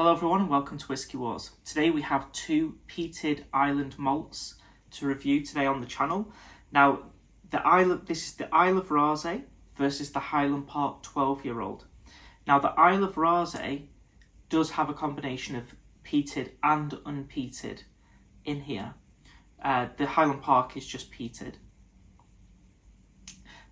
Hello everyone and welcome to WhiskyWars. Today we have two peated Highland malts to review today on the channel. Now, this is the Isle of Raasay versus the Highland Park 12-year-old. Now, the Isle of Raasay does have a combination of peated and unpeated in here. The Highland Park is just peated.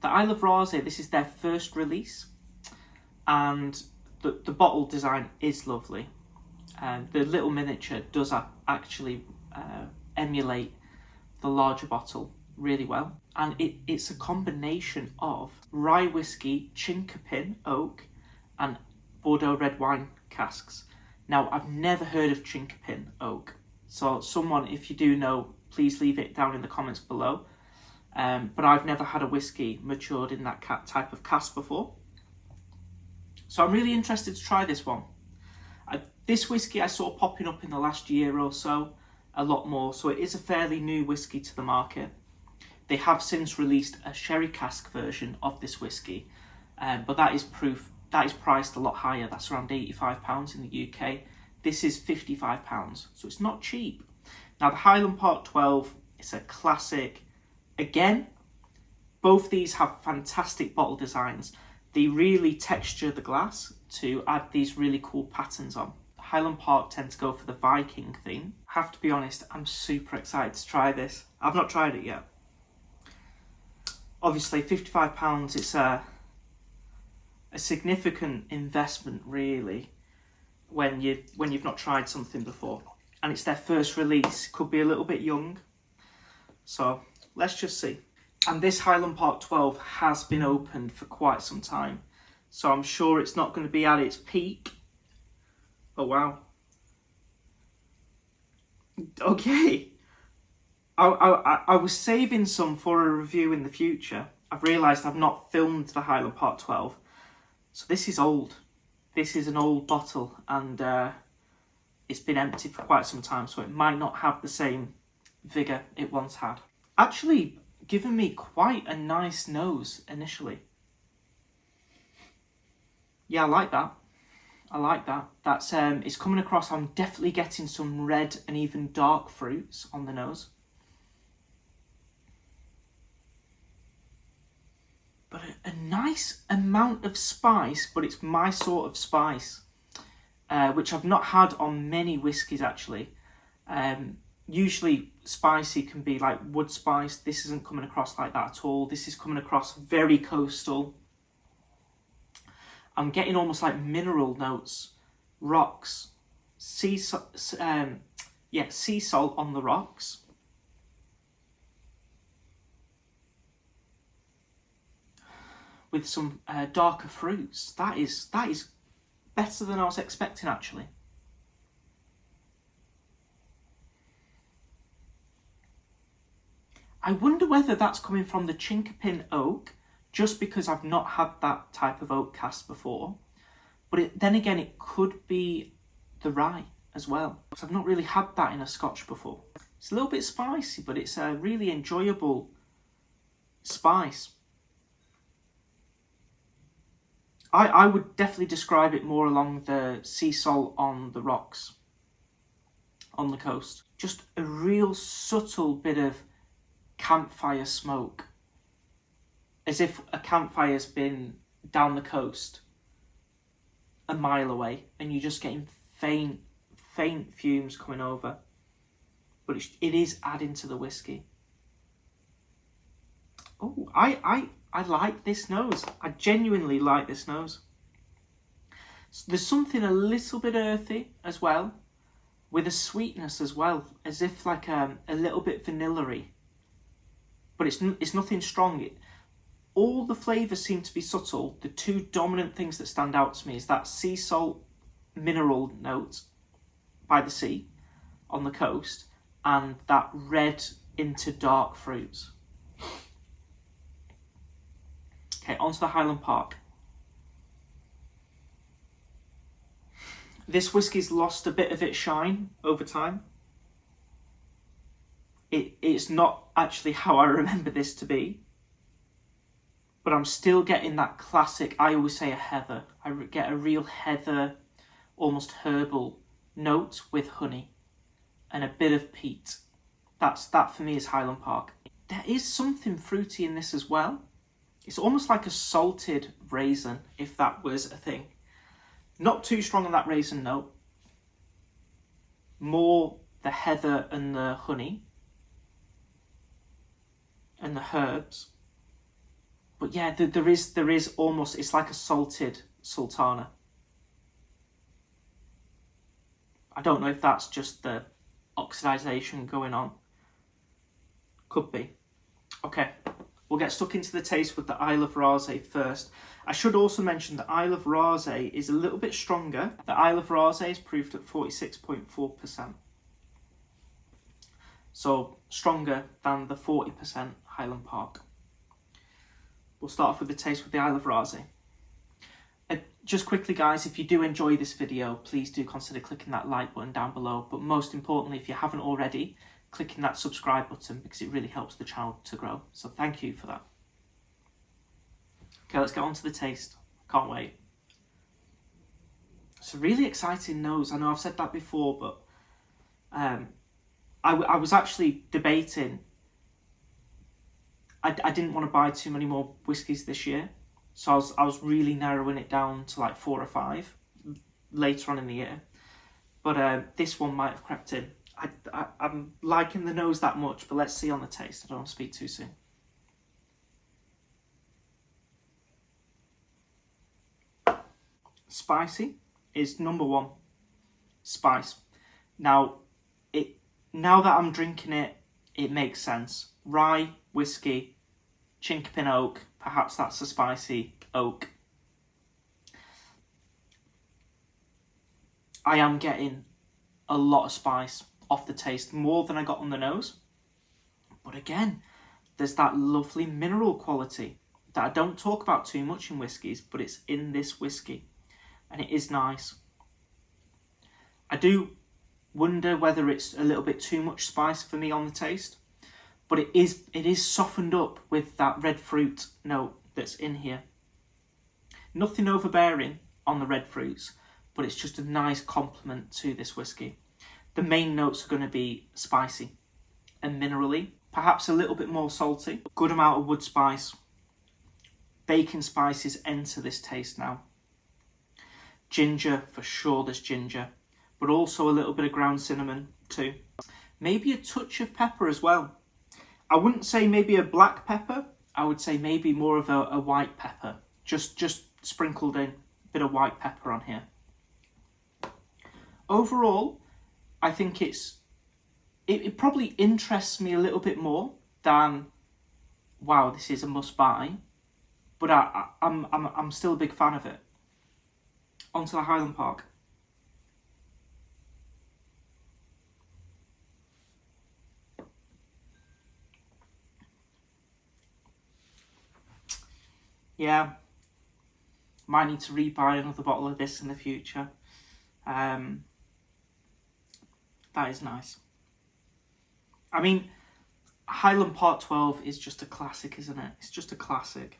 The Isle of Raasay, this is their first release, and the bottle design is lovely. The little miniature does actually emulate the larger bottle really well. And it's a combination of rye whiskey, chinkapin oak, and Bordeaux red wine casks. Now, I've never heard of chinkapin oak. So someone, if you do know, please leave it down in the comments below. But I've never had a whiskey matured in that type of cask before. So I'm really interested to try this one. This whiskey I saw popping up in the last year or so, a lot more. So it is a fairly new whiskey to the market. They have since released a sherry cask version of this whiskey, but that is priced a lot higher. That's around £85 in the UK. This is £55, so it's not cheap. Now the Highland Park 12, it's a classic. Again, both these have fantastic bottle designs. They really texture the glass to add these really cool patterns on. Highland Park tend to go for the Viking theme. I have to be honest, I'm super excited to try this. I've not tried it yet. Obviously, £55, it's a significant investment really when you've not tried something before. And it's their first release, could be a little bit young. So let's just see. And this Highland Park 12 has been opened for quite some time, so I'm sure it's not going to be at its peak. Oh wow. Okay. I was saving some for a review in the future. I've realised I've not filmed the Highland Park 12. So this is old. This is an old bottle, and it's been empty for quite some time, so it might not have the same vigour it once had. Actually, given me quite a nice nose initially. Yeah, I like that. I like that. That's it's coming across. I'm definitely getting some red and even dark fruits on the nose. But a nice amount of spice, but it's my sort of spice, which I've not had on many whiskies actually. Usually spicy can be like wood spice. This isn't coming across like that at all. This is coming across very coastal. I'm getting almost like mineral notes, rocks, sea salt on the rocks. With some darker fruits. That is better than I was expecting actually. I wonder whether that's coming from the chinkapin oak, just because I've not had that type of oak cask before. But then again, it could be the rye as well, because I've not really had that in a scotch before. It's a little bit spicy, but it's a really enjoyable spice. I would definitely describe it more along the sea salt on the rocks, on the coast. Just a real subtle bit of campfire smoke, as if a campfire's been down the coast a mile away and you're just getting faint fumes coming over, but it is adding to the whiskey. Oh, I like this nose. I genuinely like this nose. So there's something a little bit earthy as well, with a sweetness as well, as if like a little bit vanilla-y. But it's nothing strong. All the flavours seem to be subtle. The two dominant things that stand out to me is that sea salt mineral note by the sea on the coast, and that red into dark fruits. Okay, onto the Highland Park. This whiskey's lost a bit of its shine over time. It's not actually how I remember this to be. But I'm still getting that classic, I always say a heather. I get a real heather almost herbal note with honey and a bit of peat. That for me is Highland Park. There is something fruity in this as well. It's almost like a salted raisin, if that was a thing. Not too strong on that raisin note. More the heather and the honey and the herbs. But yeah, there is almost, it's like a salted sultana. I don't know if that's just the oxidization going on. Could be. Okay, we'll get stuck into the taste with the Isle of Raasay first. I should also mention the Isle of Raasay is a little bit stronger. The Isle of Raasay is proofed at 46.4%. So stronger than the 40% Highland Park. We'll start off with the taste with the Isle of Raasay. Just quickly guys, if you do enjoy this video, please do consider clicking that like button down below. But most importantly, if you haven't already, clicking that subscribe button because it really helps the channel to grow. So thank you for that. Okay, let's get on to the taste. Can't wait. It's a really exciting nose. I know I've said that before, but I was actually debating. I didn't want to buy too many more whiskies this year. So I was really narrowing it down to like 4 or 5 later on in the year. But this one might have crept in. I'm liking the nose that much, but let's see on the taste. I don't want to speak too soon. Spicy is number 1. Spice. Now that I'm drinking it, it makes sense. Rye, whiskey, Chinkapin oak, perhaps that's a spicy oak. I am getting a lot of spice off the taste, more than I got on the nose. But again, there's that lovely mineral quality that I don't talk about too much in whiskies, but it's in this whiskey, and it is nice. I do wonder whether it's a little bit too much spice for me on the taste, but it is softened up with that red fruit note that's in here. Nothing overbearing on the red fruits, but it's just a nice complement to this whiskey. The main notes are going to be spicy and minerally, perhaps a little bit more salty, good amount of wood spice. Bacon spices enter this taste now. Ginger, for sure there's ginger, but also a little bit of ground cinnamon too. Maybe a touch of pepper as well. I wouldn't say maybe a black pepper, I would say maybe more of a white pepper. Just sprinkled in, a bit of white pepper on here. Overall, I think it probably interests me a little bit more than, wow, this is a must buy. But I'm still a big fan of it. On to the Highland Park. Yeah, might need to rebuy another bottle of this in the future. That is nice. I mean, Highland Park 12 is just a classic, isn't it? It's just a classic.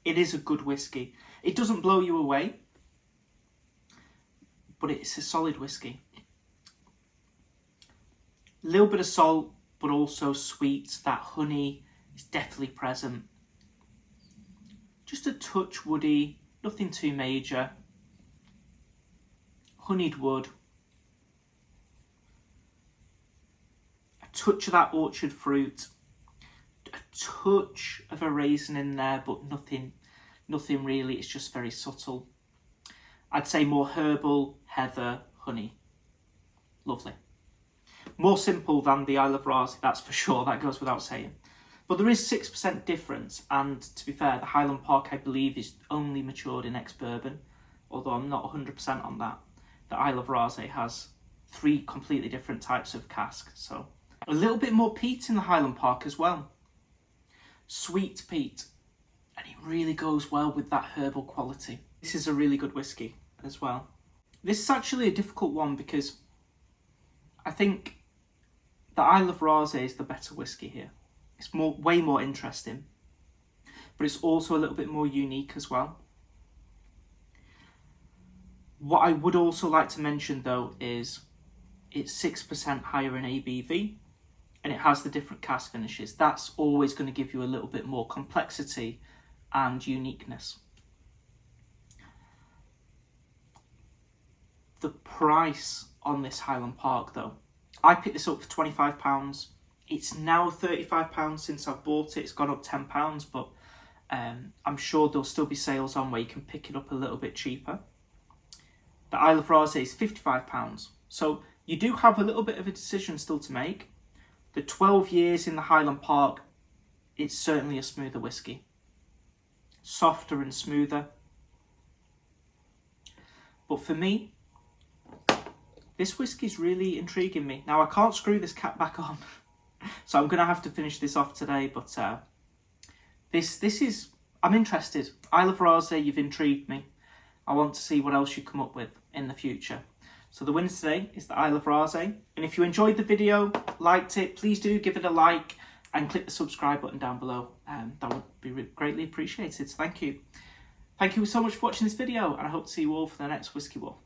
It is a good whiskey. It doesn't blow you away, but it's a solid whiskey. A little bit of salt, but also sweet. That honey is definitely present. Just a touch woody, nothing too major. Honeyed wood. A touch of that orchard fruit. A touch of a raisin in there, but nothing really. It's just very subtle. I'd say more herbal, heather, honey. Lovely. More simple than the Isle of Raasay, that's for sure. That goes without saying. But there is 6% difference, and to be fair, the Highland Park, I believe, is only matured in ex-bourbon, although I'm not 100% on that. The Isle of Raasay has 3 completely different types of cask, so a little bit more peat in the Highland Park as well. Sweet peat, and it really goes well with that herbal quality. This is a really good whiskey as well. This is actually a difficult one because I think the Isle of Raasay is the better whiskey here. It's way more interesting, but it's also a little bit more unique as well. What I would also like to mention though is it's 6% higher in ABV and it has the different cask finishes. That's always going to give you a little bit more complexity and uniqueness. The price on this Highland Park though, I picked this up for £25. It's now £35 since I've bought it. It's gone up £10, but I'm sure there'll still be sales on where you can pick it up a little bit cheaper. The Isle of Raasay is £55. So you do have a little bit of a decision still to make. The 12 years in the Highland Park, it's certainly a smoother whiskey. Softer and smoother. But for me, this whiskey's really intriguing me. Now I can't screw this cap back on, so I'm going to have to finish this off today, but this is, I'm interested. Isle of Raasay, you've intrigued me. I want to see what else you come up with in the future. So the winner today is the Isle of Raasay. And if you enjoyed the video, liked it, please do give it a like and click the subscribe button down below. That would be greatly appreciated. So thank you. Thank you so much for watching this video, and I hope to see you all for the next Whiskey War.